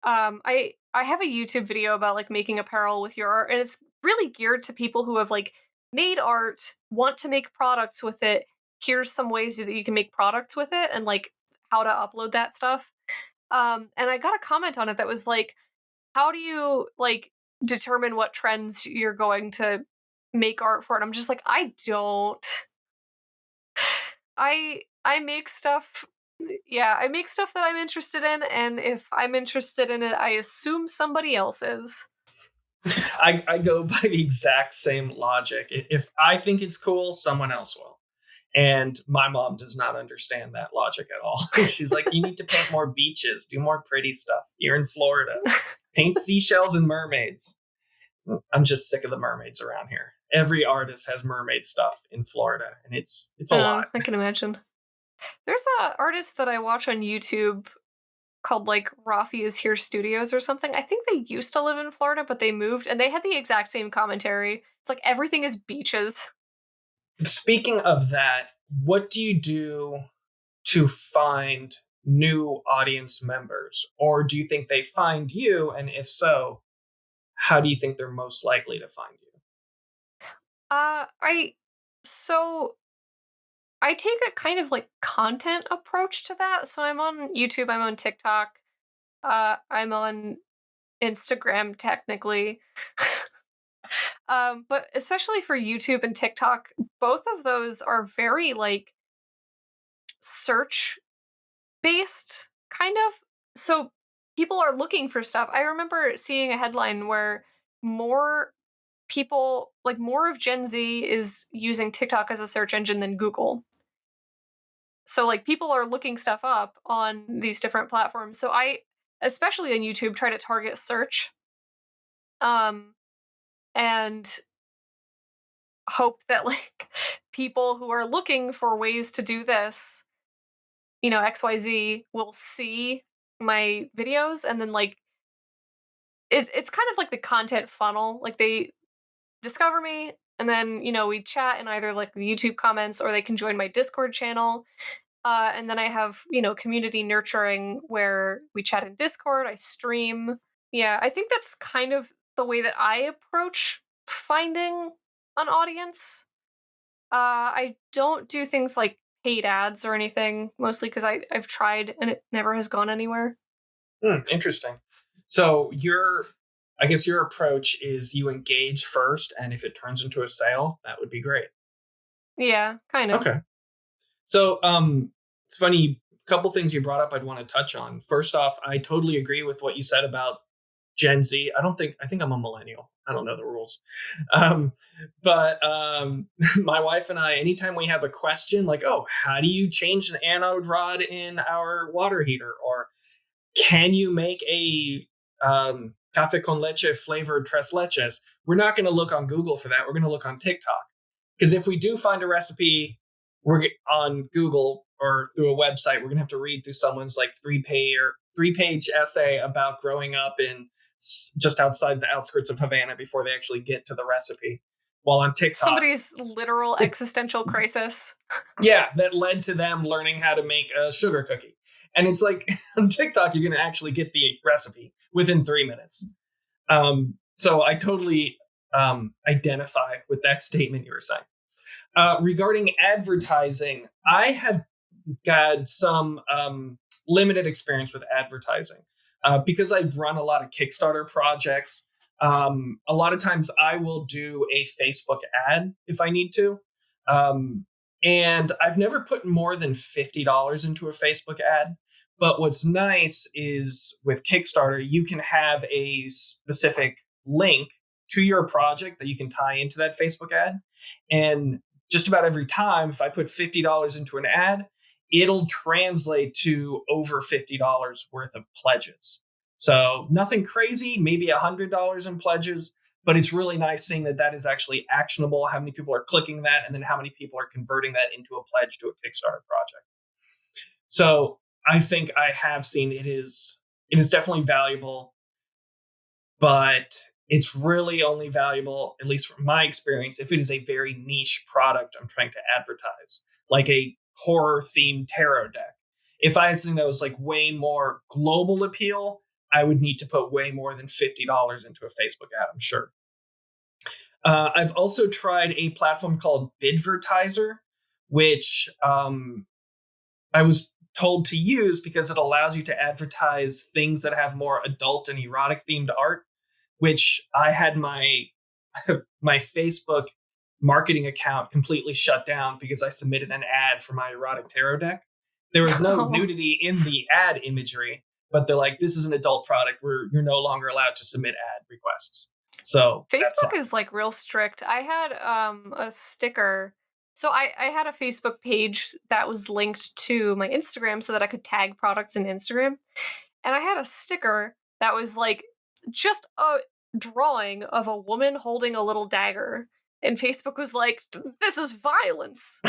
I have a YouTube video about like making apparel with your art, and it's really geared to people who have like made art, want to make products with it. Here's some ways that you can make products with it and like how to upload that stuff. And I got a comment on it that was like, how do you like determine what trends you're going to make art for? And I'm just like, I don't. I make stuff. Yeah, I make stuff that I'm interested in, and if I'm interested in it, I assume somebody else is. I go by the exact same logic. If I think it's cool, someone else will. And my mom does not understand that logic at all. She's like, you need to paint more beaches, do more pretty stuff. You're in Florida. Paint seashells and mermaids. I'm just sick of the mermaids around here. Every artist has mermaid stuff in Florida, and it's a lot. I can imagine. There's a artist that I watch on YouTube called like Rafi is Here Studios or something. I think they used to live in Florida, but they moved, and they had the exact same commentary. It's like everything is beaches. Speaking of that, what do you do to find new audience members? Or do you think they find you? And if so, how do you think they're most likely to find you? I so I take a kind of like content approach to that. So I'm on YouTube, I'm on TikTok, I'm on Instagram technically. But especially for YouTube and TikTok, both of those are very like search based kind of. So people are looking for stuff. I remember seeing a headline where more people, like more of Gen Z is using TikTok as a search engine than Google. So like people are looking stuff up on these different platforms. So I, especially on YouTube, try to target search. And hope that like people who are looking for ways to do this, XYZ will see my videos, and then like it's kind of like the content funnel. Like they discover me, and then we chat in either like the YouTube comments, or they can join my Discord channel. And then I have community nurturing where we chat in Discord, I stream. Yeah, I think that's kind of the way that I approach finding an audience. I don't do things like paid ads or anything, mostly because I've tried and it never has gone anywhere. Interesting. So I guess your approach is you engage first, and if it turns into a sale, that would be great. Yeah, kind of. Okay. So it's funny, a couple things you brought up I'd want to touch on. First off, I totally agree with what you said about Gen Z. I think I'm a millennial. I don't know the rules. But my wife and I, anytime we have a question like, oh, how do you change an anode rod in our water heater? Or can you make a café con leche flavored tres leches? We're not going to look on Google for that. We're going to look on TikTok. Because if we do find a recipe on Google or through a website, we're gonna have to read through someone's like 3-page essay about growing up in just outside the outskirts of Havana before they actually get to the recipe. While on TikTok, Somebody's literal existential crisis. yeah, that led to them learning how to make a sugar cookie. And it's like on TikTok, you're going to actually get the recipe within 3 minutes. So I totally identify with that statement you were saying. Regarding advertising, I have got some limited experience with advertising because I run a lot of Kickstarter projects. A lot of times I will do a Facebook ad if I need to. And I've never put more than $50 into a Facebook ad. But what's nice is with Kickstarter, you can have a specific link to your project that you can tie into that Facebook ad. And just about every time, if I put $50 into an ad, it'll translate to over $50 worth of pledges. So nothing crazy, maybe $100 in pledges, but it's really nice seeing that that is actually actionable, how many people are clicking that, and then how many people are converting that into a pledge to a Kickstarter project. So I think I have seen it is definitely valuable, but it's really only valuable, at least from my experience, if it is a very niche product I'm trying to advertise, like a horror themed tarot deck. If I had something that was like way more global appeal, I would need to put way more than $50 into a Facebook ad, I'm sure. I've also tried a platform called Bidvertiser, which I was told to use because it allows you to advertise things that have more adult and erotic themed art, which I had my Facebook marketing account completely shut down because I submitted an ad for my erotic tarot deck. There was no nudity in the ad imagery, but they're like, this is an adult product where you're no longer allowed to submit ad requests. So Facebook is like real strict. I had a sticker. So I had a Facebook page that was linked to my Instagram so that I could tag products in Instagram. And I had a sticker that was like just a drawing of a woman holding a little dagger. And Facebook was like, this is violence.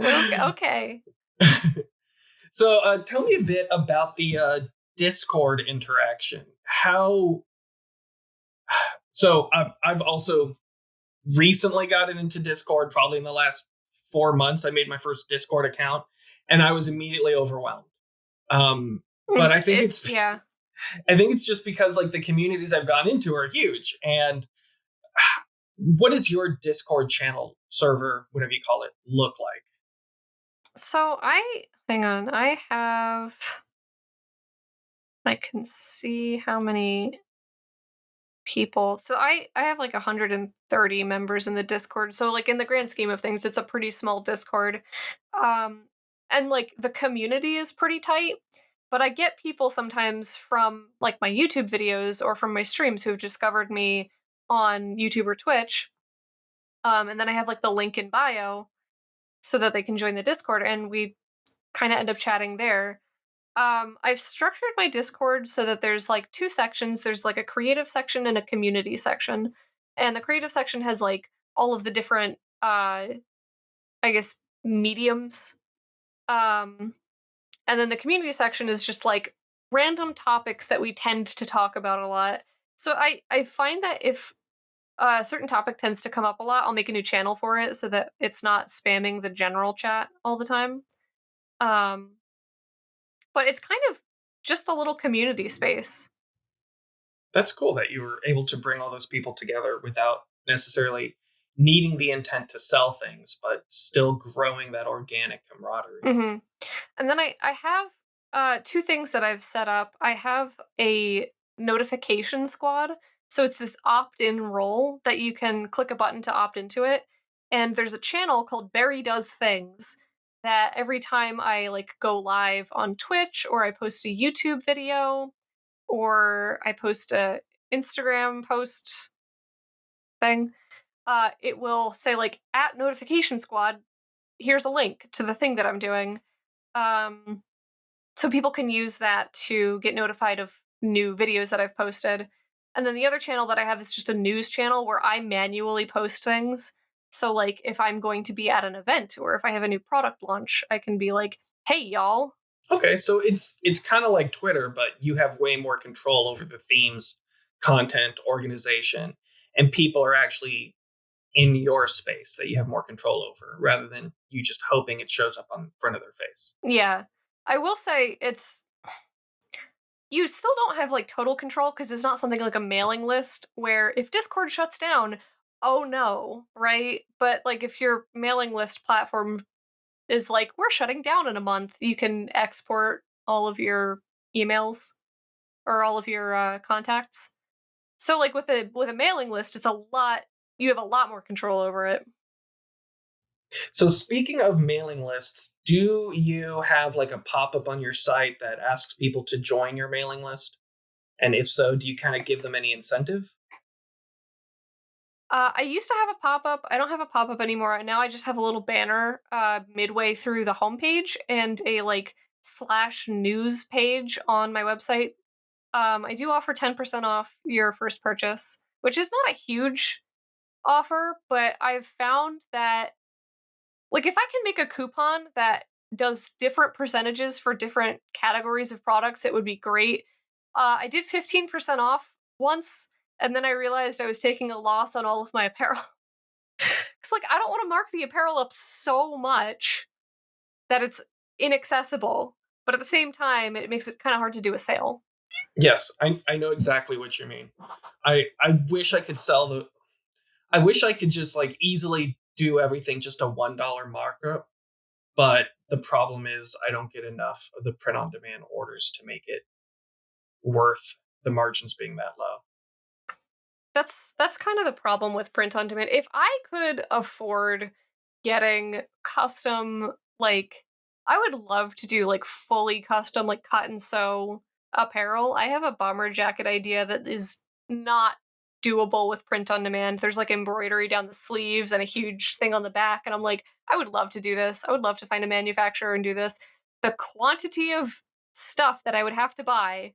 Okay. So tell me a bit about the Discord interaction. So I've also recently gotten into Discord, probably in the last 4 months. I made my first Discord account and I was immediately overwhelmed. But I think I think it's just because like the communities I've gone into are huge. And what does your Discord channel, server, whatever you call it, look like? So I can see how many people. So I have like 130 members in the Discord. So like in the grand scheme of things, it's a pretty small Discord. And like the community is pretty tight, but I get people sometimes from like my YouTube videos or from my streams who have discovered me on YouTube or Twitch. And then I have like the link in bio so that they can join the Discord and we kind of end up chatting there. I've structured my Discord so that there's like 2 sections. There's like a creative section and a community section. And the creative section has like all of the different I guess mediums. And then the community section is just like random topics that we tend to talk about a lot. So I find that if a certain topic tends to come up a lot, I'll make a new channel for it so that it's not spamming the general chat all the time. But it's kind of just a little community space. That's cool that you were able to bring all those people together without necessarily needing the intent to sell things, but still growing that organic camaraderie. Mm-hmm. And then I have 2 things that I've set up. I have a notification squad. So it's this opt-in role that you can click a button to opt into it. And there's a channel called Barry Does Things that every time I like go live on Twitch or I post a YouTube video or I post a Instagram post thing, it will say like at notification squad, here's a link to the thing that I'm doing. So people can use that to get notified of new videos that I've posted. And then the other channel that I have is just a news channel where I manually post things. So like if I'm going to be at an event or if I have a new product launch, I can be like, hey y'all. Okay, so it's kind of like Twitter, but you have way more control over the themes, content, organization, and people are actually in your space that you have more control over rather than you just hoping it shows up on front of their face. Yeah. I will say it's you still don't have like total control because it's not something like a mailing list where if Discord shuts down, oh no, right? But like if your mailing list platform is like, we're shutting down in a month, you can export all of your emails or all of your contacts. So like with a mailing list, it's a lot. You have a lot more control over it. So speaking of mailing lists, do you have like a pop-up on your site that asks people to join your mailing list? And if so, do you kind of give them any incentive? I used to have a pop up. I don't have a pop up anymore. Now I just have a little banner midway through the homepage and a like /news page on my website. I do offer 10% off your first purchase, which is not a huge offer, but I've found that like if I can make a coupon that does different percentages for different categories of products, it would be great. I did 15% off once, and then I realized I was taking a loss on all of my apparel. It's like I don't want to mark the apparel up so much that it's inaccessible, but at the same time, it makes it kind of hard to do a sale. Yes, I know exactly what you mean. I wish I could sell I wish I could just like easily do everything just a $1 markup, but the problem is I don't get enough of the print on demand orders to make it worth the margins being that low. That's kind of the problem with print on demand. If I could afford getting custom like I would love to do like fully custom like cut and sew apparel. I have a bomber jacket idea that is not doable with print on demand. There's like embroidery down the sleeves and a huge thing on the back and I'm like I would love to do this. I would love to find a manufacturer and do this. The quantity of stuff that I would have to buy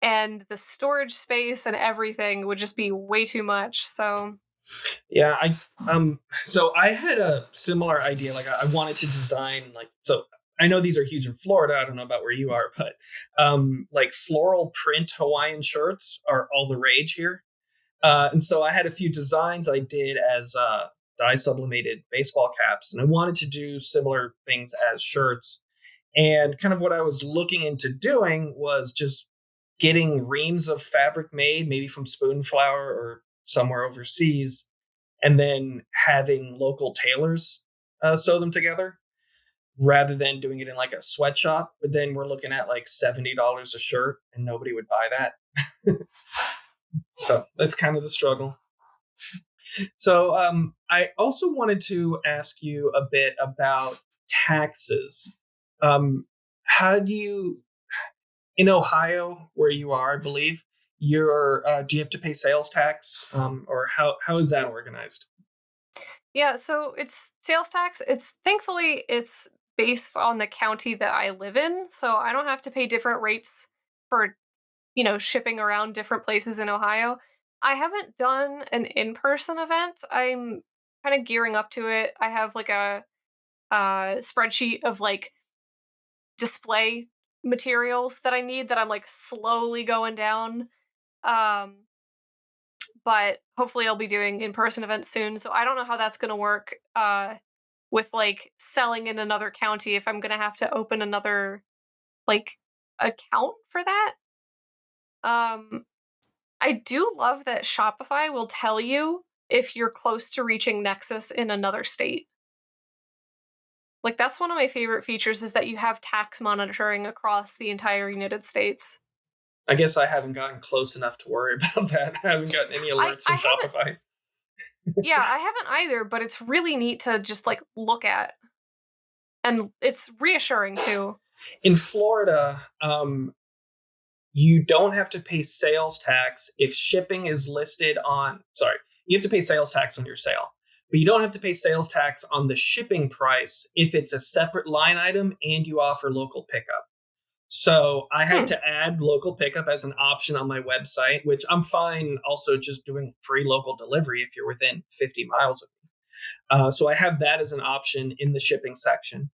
and the storage space and everything would just be way too much. So Yeah, so I had a similar idea. Like I wanted to design like so. I know these are huge in Florida. I don't know about where you are, but like floral print Hawaiian shirts are all the rage here. And so I had a few designs I did as dye sublimated baseball caps, and I wanted to do similar things as shirts. And kind of what I was looking into doing was just getting reams of fabric made, maybe from Spoonflower or somewhere overseas, and then having local tailors sew them together rather than doing it in like a sweatshop. But then we're looking at like $70 a shirt, and nobody would buy that. So that's kind of the struggle. So I also wanted to ask you a bit about taxes. How do you, in Ohio, where you are, I believe, do you have to pay sales tax, or how is that organized? yeah, so it's sales tax. It's thankfully it's based on the county that I live in, so I don't have to pay different rates for shipping around different places in Ohio. I haven't done an in-person event. I'm kind of gearing up to it. I have like a spreadsheet of like display materials that I need that I'm like slowly going down. Um, but hopefully I'll be doing in-person events soon. So I don't know how that's going to work with like selling in another county if I'm going to have to open another like account for that. Um, I do love that Shopify will tell you if you're close to reaching Nexus in another state. Like that's one of my favorite features is that you have tax monitoring across the entire United States. I guess I haven't gotten close enough to worry about that. I haven't gotten any alerts from Shopify. Yeah, I haven't either, but it's really neat to just like look at. And it's reassuring too. In Florida, you don't have to pay sales tax if shipping is listed on, sorry, you have to pay sales tax on your sale, but you don't have to pay sales tax on the shipping price if it's a separate line item and you offer local pickup. So I had Hmm. to add local pickup as an option on my website, which I'm fine also just doing free local delivery if you're within 50 miles of me. So I have that as an option in the shipping section.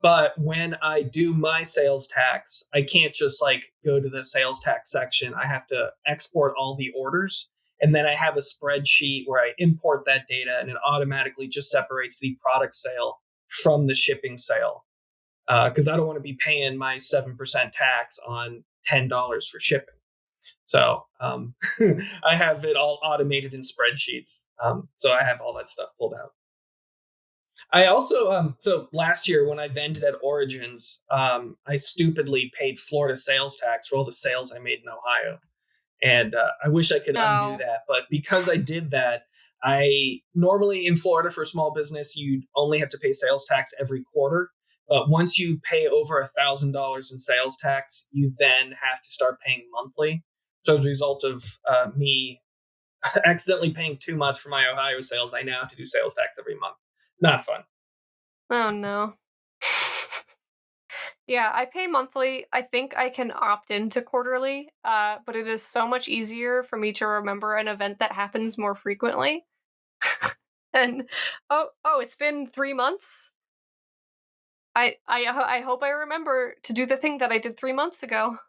But when I do my sales tax, I can't just like go to the sales tax section. I have to export all the orders. And then I have a spreadsheet where I import that data and it automatically just separates the product sale from the shipping sale. Because I don't want to be paying my 7% tax on $10 for shipping. So I have it all automated in spreadsheets. So I have all that stuff pulled out. I also so last year when I vended at Origins, I stupidly paid Florida sales tax for all the sales I made in Ohio, and I wish I could undo No. that. But because I did that, I normally in Florida for small business you only have to pay sales tax every quarter. But once you pay over $1,000 in sales tax, you then have to start paying monthly. So as a result of me accidentally paying too much for my Ohio sales, I now have to do sales tax every month. Not fun. Oh no. Yeah, I pay monthly. I think I can opt into quarterly, but it is so much easier for me to remember an event that happens more frequently. And it's been 3 months. I hope I remember to do the thing that I did 3 months ago.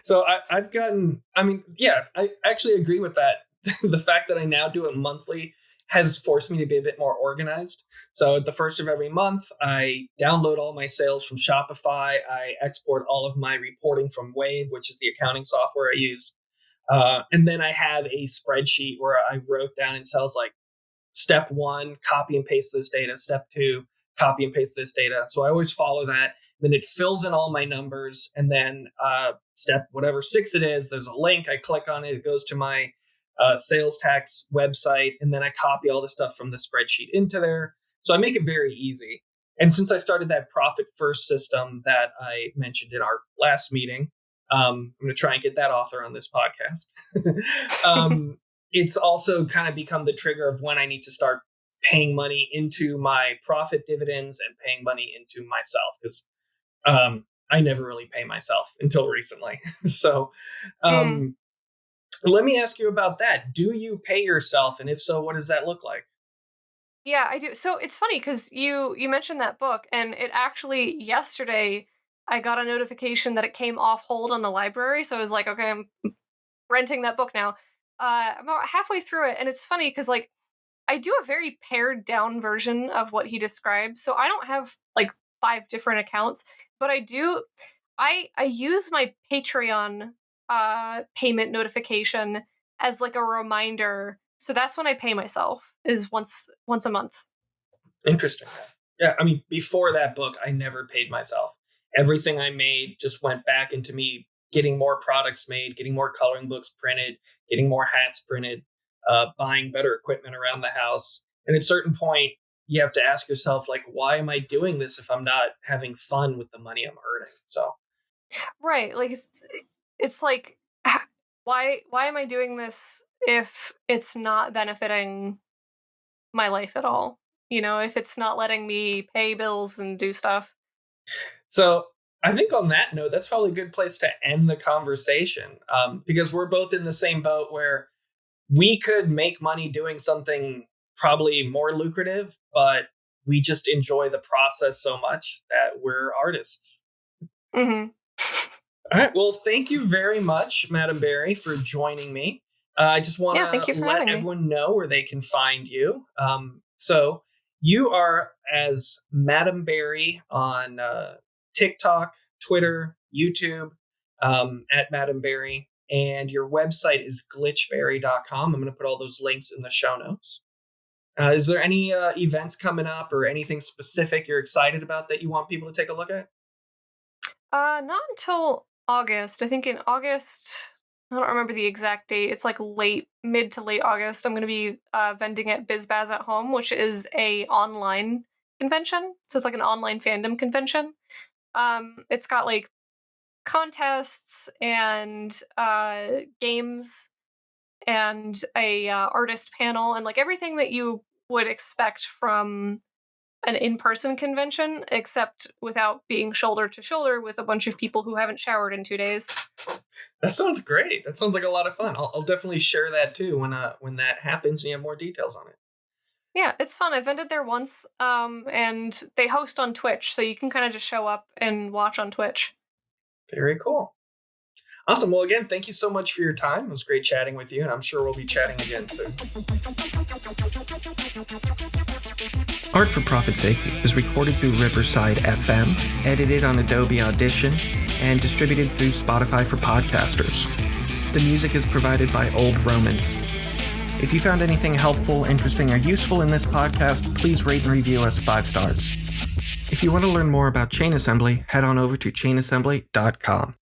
So I've gotten, I mean, yeah, I actually agree with that. The fact that I now do it monthly has forced me to be a bit more organized. So at the first of every month, I download all my sales from Shopify. I export all of my reporting from Wave, which is the accounting software I use. And then I have a spreadsheet where I wrote down in cells like step one, copy and paste this data. Step two, copy and paste this data. So I always follow that. Then it fills in all my numbers. And then step whatever 6 it is, there's a link. I click on it. It goes to my sales tax website. And then I copy all the stuff from the spreadsheet into there. So I make it very easy. And since I started that profit first system that I mentioned in our last meeting, I'm going to try and get that author on this podcast. It's also kind of become the trigger of when I need to start paying money into my profit dividends and paying money into myself because I never really pay myself until recently. So Mm. let me ask you about that. Do you pay yourself? And if so, what does that look like? Yeah, I do. So it's funny because you mentioned that book, and it actually yesterday I got a notification that it came off hold on the library. So I was like, okay, I'm renting that book now. I'm about halfway through it, and it's funny because like I do a very pared down version of what he describes. So I don't have like 5 different accounts, but I do. I use my Patreon payment notification as like a reminder. So that's when I pay myself is once a month. Interesting. Yeah, I mean, before that book, I never paid myself. Everything I made just went back into me getting more products made, getting more coloring books printed, getting more hats printed, buying better equipment around the house. And at a certain point, you have to ask yourself, like, why am I doing this if I'm not having fun with the money I'm earning? So, Right. Like it's like why am I doing this if it's not benefiting my life at all? You know, if it's not letting me pay bills and do stuff. so I think on that note, that's probably a good place to end the conversation because we're both in the same boat where we could make money doing something probably more lucrative, but we just enjoy the process so much that we're artists. Mhm. All right. Well, thank you very much, Madam Barry, for joining me. I just want Yeah, thank to you for let having me. everyone know where they can find you. So you are as Madam Barry on TikTok, Twitter, YouTube, at Madam Barry. And your website is glitchberry.com. I'm going to put all those links in the show notes. Is there any events coming up or anything specific you're excited about that you want people to take a look at? Not until August. I think in August, I don't remember the exact date. It's like mid to late August. I'm going to be vending at BizBaz at Home, which is a online convention. So it's like an online fandom convention. It's got like contests and games and a artist panel and like everything that you would expect from an in-person convention, except without being shoulder to shoulder with a bunch of people who haven't showered in 2 days. That sounds great. That sounds like a lot of fun. I'll definitely share that too when that happens and you have more details on it. Yeah, it's fun. I've ended there once, and they host on Twitch, so you can kind of just show up and watch on Twitch. Very cool. Awesome. Well, again, thank you so much for your time. It was great chatting with you, and I'm sure we'll be chatting again soon. Art for Profit's Sake is recorded through Riverside FM, edited on Adobe Audition, and distributed through Spotify for podcasters. The music is provided by Old Romans. If you found anything helpful, interesting, or useful in this podcast, please rate and review us 5 stars. If you want to learn more about chain assembly, head on over to chainassembly.com.